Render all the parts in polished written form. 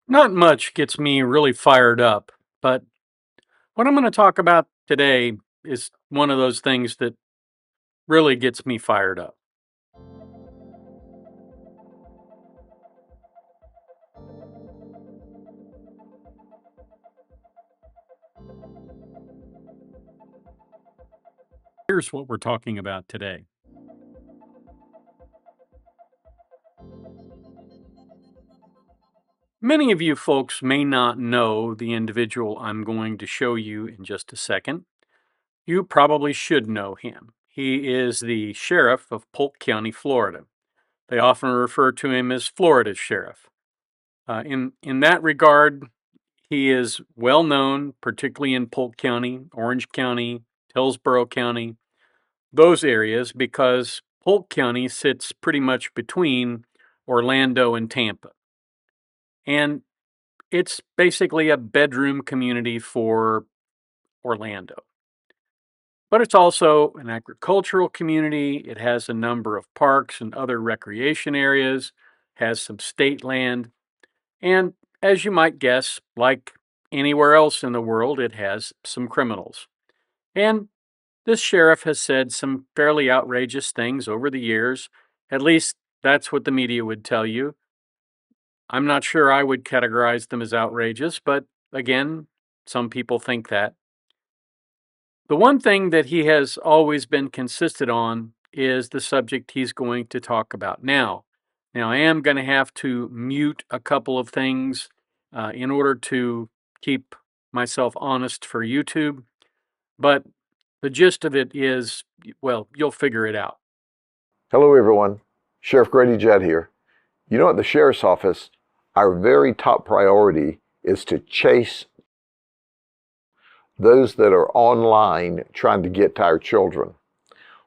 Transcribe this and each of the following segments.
Not much gets me really fired up, but what I'm going to talk about today is one of those things that really gets me fired up. Here's what we're talking about today. Many of you folks may not know the individual I'm going to show you in just a second. You probably should know him. He is the sheriff of Polk County, Florida. They often refer to him as Florida's sheriff. In that regard, he is well known, particularly in Polk County, Orange County, Hillsborough County, those areas, because Polk County sits pretty much between Orlando and Tampa. And it's basically a bedroom community for Orlando. But it's also an agricultural community. It has a number of parks and other recreation areas, has some state land, and as you might guess, like anywhere else in the world, it has some criminals. And this sheriff has said some fairly outrageous things over the years. At least that's what the media would tell you. I'm not sure I would categorize them as outrageous, but again, some people think that. The one thing that he has always been consistent on is the subject he's going to talk about now. Now, I am going to have to mute a couple of things in order to keep myself honest for YouTube, but the gist of it is, well, you'll figure it out. Hello, everyone. Sheriff Grady Judd here. You know, at the Sheriff's Office, our very top priority is to chase those that are online trying to get to our children.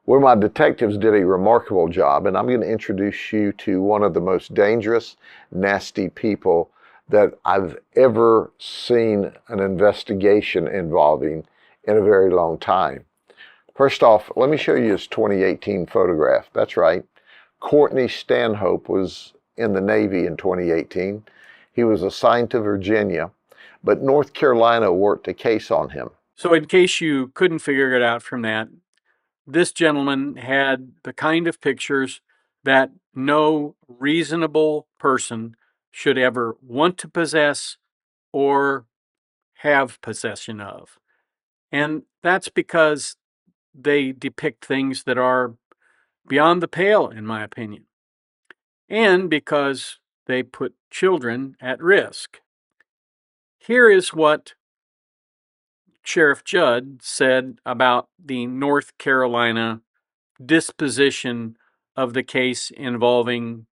One of my detectives did a remarkable job, and I'm going to introduce you to one of the most dangerous, nasty people that I've ever seen an investigation involving in a very long time. First off, let me show you his 2018 photograph. That's right. Courtney Stanhope was in the Navy in 2018. He was assigned to Virginia, but North Carolina worked a case on him. So, in case you couldn't figure it out from that, this gentleman had the kind of pictures that no reasonable person should ever want to possess or have possession of. And that's because they depict things that are beyond the pale, in my opinion, and because they put children at risk. Here is what Sheriff Judd said about the North Carolina disposition of the case involving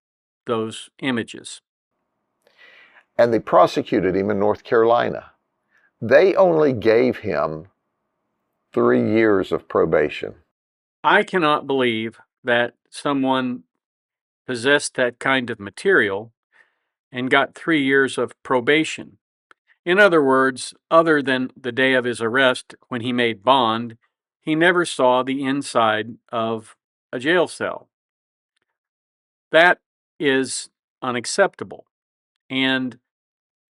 those images. And they prosecuted him in North Carolina. They only gave him 3 years of probation. I cannot believe that someone possessed that kind of material and got 3 years of probation. In other words, other than the day of his arrest when he made bond, he never saw the inside of a jail cell. That is unacceptable. And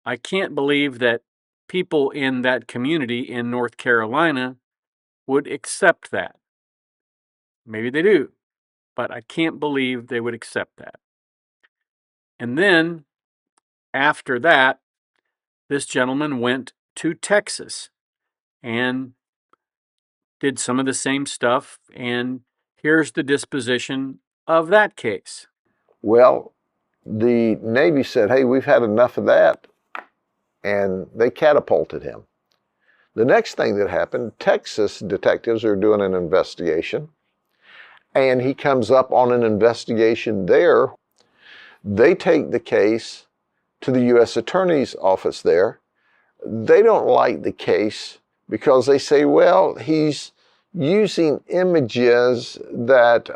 I can't believe that people in that community in North Carolina would accept that. Maybe they do, but I can't believe they would accept that. And then after that, this gentleman went to Texas and did some of the same stuff. And here's the disposition of that case. Well, the Navy said, hey, we've had enough of that, and they catapulted him. The next thing that happened, Texas detectives are doing an investigation, and he comes up on an investigation there. They take the case to the U.S. Attorney's office there. They don't like the case because they say, well, he's using images that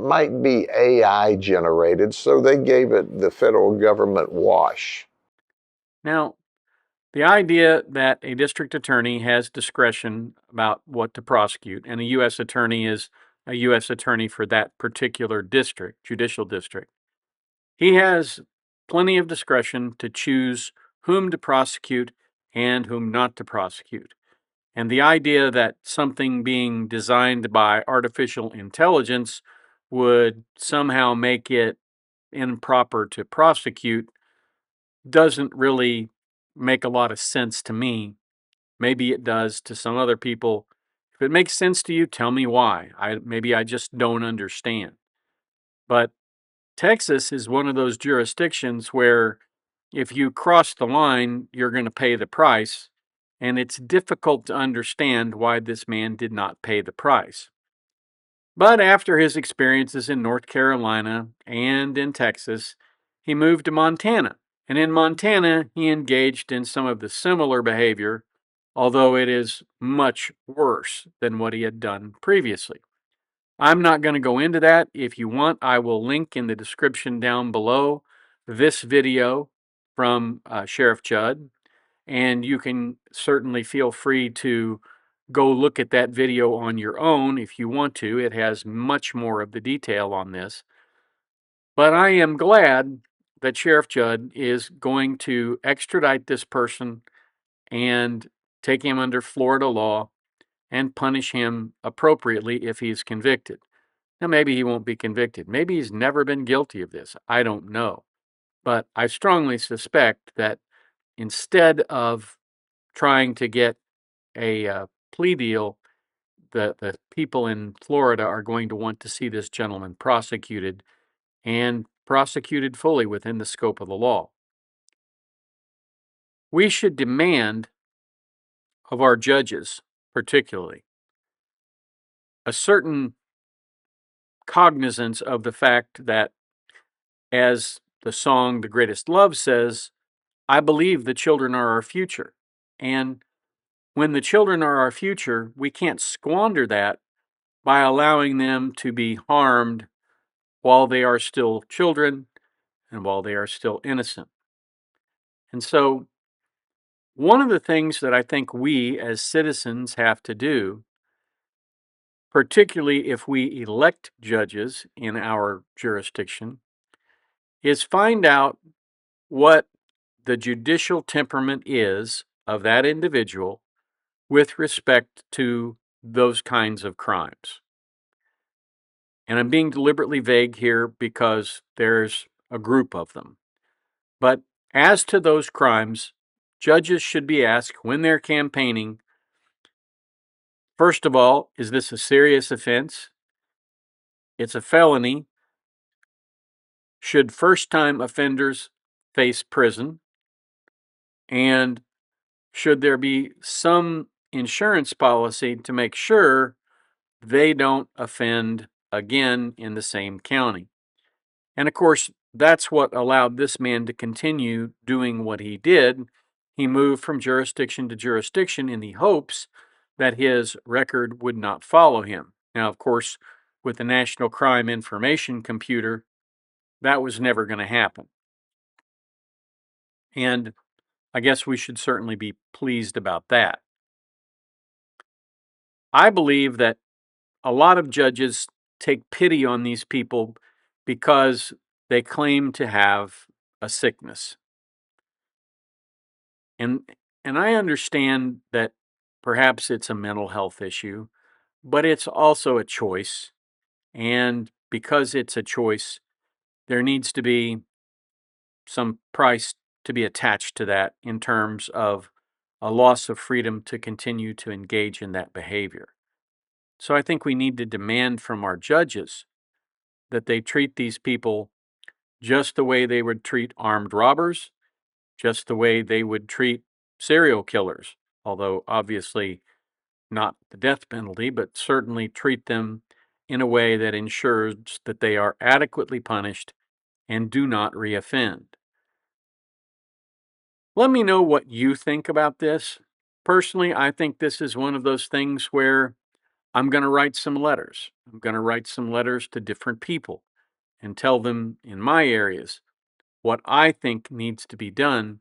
might be AI generated, so they gave it the federal government wash. Now, the idea that a district attorney has discretion about what to prosecute, and a U.S. attorney is a U.S. attorney for that particular district, judicial district, he has plenty of discretion to choose whom to prosecute and whom not to prosecute. And the idea that something being designed by artificial intelligence would somehow make it improper to prosecute doesn't really make a lot of sense to me. Maybe it does to some other people. If it makes sense to you, tell me why. Maybe I just don't understand. But Texas is one of those jurisdictions where if you cross the line, you're going to pay the price, and it's difficult to understand why this man did not pay the price. But after his experiences in North Carolina and in Texas, he moved to Montana. And in Montana, he engaged in some of the similar behavior, although it is much worse than what he had done previously. I'm not going to go into that. If you want, I will link in the description down below this video from Sheriff Judd, and you can certainly feel free to go look at that video on your own if you want to. It has much more of the detail on this. But I am glad that Sheriff Judd is going to extradite this person and take him under Florida law and punish him appropriately if he's convicted. Now, maybe he won't be convicted. Maybe he's never been guilty of this. I don't know. But I strongly suspect that instead of trying to get a plea deal, the people in Florida are going to want to see this gentleman prosecuted and prosecuted fully within the scope of the law. We should demand of our judges, particularly, a certain cognizance of the fact that, as the song The Greatest Love says, I believe the children are our future. And when the children are our future, we can't squander that by allowing them to be harmed while they are still children and while they are still innocent. And so, one of the things that I think we as citizens have to do, particularly if we elect judges in our jurisdiction, is find out what the judicial temperament is of that individual with respect to those kinds of crimes. And I'm being deliberately vague here because there's a group of them. But as to those crimes, judges should be asked when they're campaigning, first of all, is this a serious offense? It's a felony. Should first-time offenders face prison? And should there be some insurance policy to make sure they don't offend again in the same county? And of course, that's what allowed this man to continue doing what he did. He moved from jurisdiction to jurisdiction in the hopes that his record would not follow him. Now, of course, with the National Crime Information Computer, that was never going to happen. And I guess we should certainly be pleased about that. I believe that a lot of judges take pity on these people because they claim to have a sickness. And I understand that perhaps it's a mental health issue, but it's also a choice. And because it's a choice, there needs to be some price to be attached to that in terms of a loss of freedom to continue to engage in that behavior. So I think we need to demand from our judges that they treat these people just the way they would treat armed robbers, just the way they would treat serial killers, although obviously not the death penalty, but certainly treat them in a way that ensures that they are adequately punished and do not reoffend. Let me know what you think about this. Personally, I think this is one of those things where I'm going to write some letters. I'm going to write some letters to different people and tell them in my areas what I think needs to be done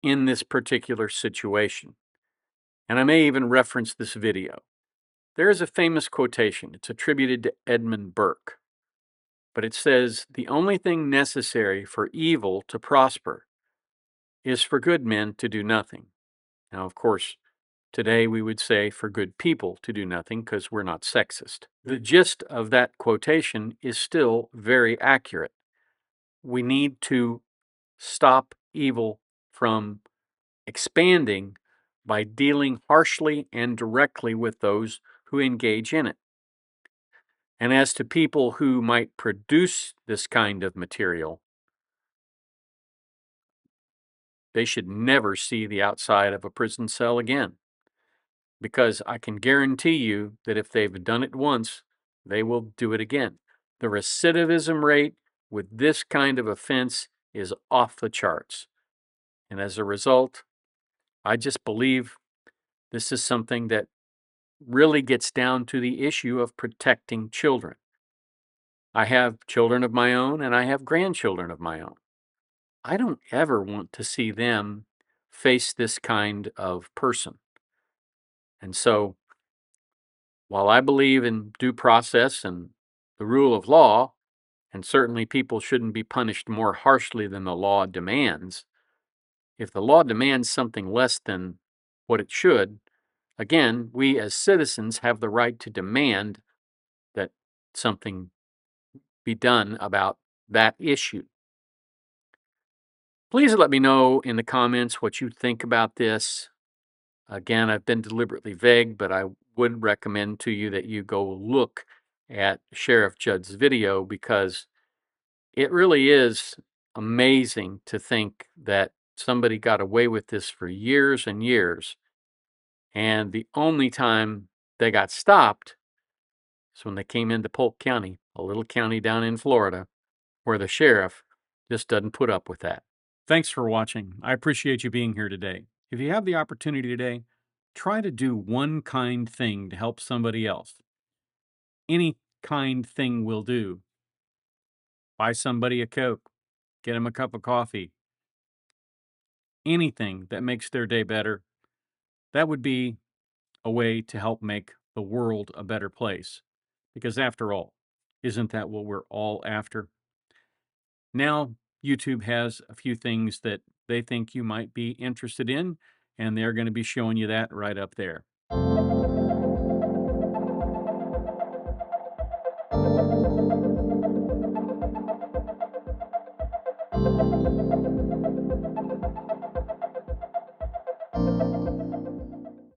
in this particular situation. And I may even reference this video. There is a famous quotation. It's attributed to Edmund Burke. but it says the only thing necessary for evil to prosper is for good men to do nothing. Now, of course, today we would say for good people to do nothing because we're not sexist. The gist of that quotation is still very accurate. We need to stop evil from expanding by dealing harshly and directly with those who engage in it. And as to people who might produce this kind of material, they should never see the outside of a prison cell again. Because I can guarantee you that if they've done it once, they will do it again. The recidivism rate with this kind of offense is off the charts. And as a result, I just believe this is something that really gets down to the issue of protecting children. I have children of my own and I have grandchildren of my own. I don't ever want to see them face this kind of person. And so, while I believe in due process and the rule of law, and certainly people shouldn't be punished more harshly than the law demands, if the law demands something less than what it should, again, we as citizens have the right to demand that something be done about that issue. Please let me know in the comments what you think about this. Again, I've been deliberately vague, but I would recommend to you that you go look at Sheriff Judd's video because it really is amazing to think that somebody got away with this for years and years. And the only time they got stopped is when they came into Polk County, a little county down in Florida, where the sheriff just doesn't put up with that. Thanks for watching. I appreciate you being here today. If you have the opportunity today, try to do one kind thing to help somebody else. Any kind thing will do. Buy somebody a Coke, get them a cup of coffee, anything that makes their day better. That would be a way to help make the world a better place. Because after all, isn't that what we're all after? Now, YouTube has a few things that they think you might be interested in, and they're going to be showing you that right up there.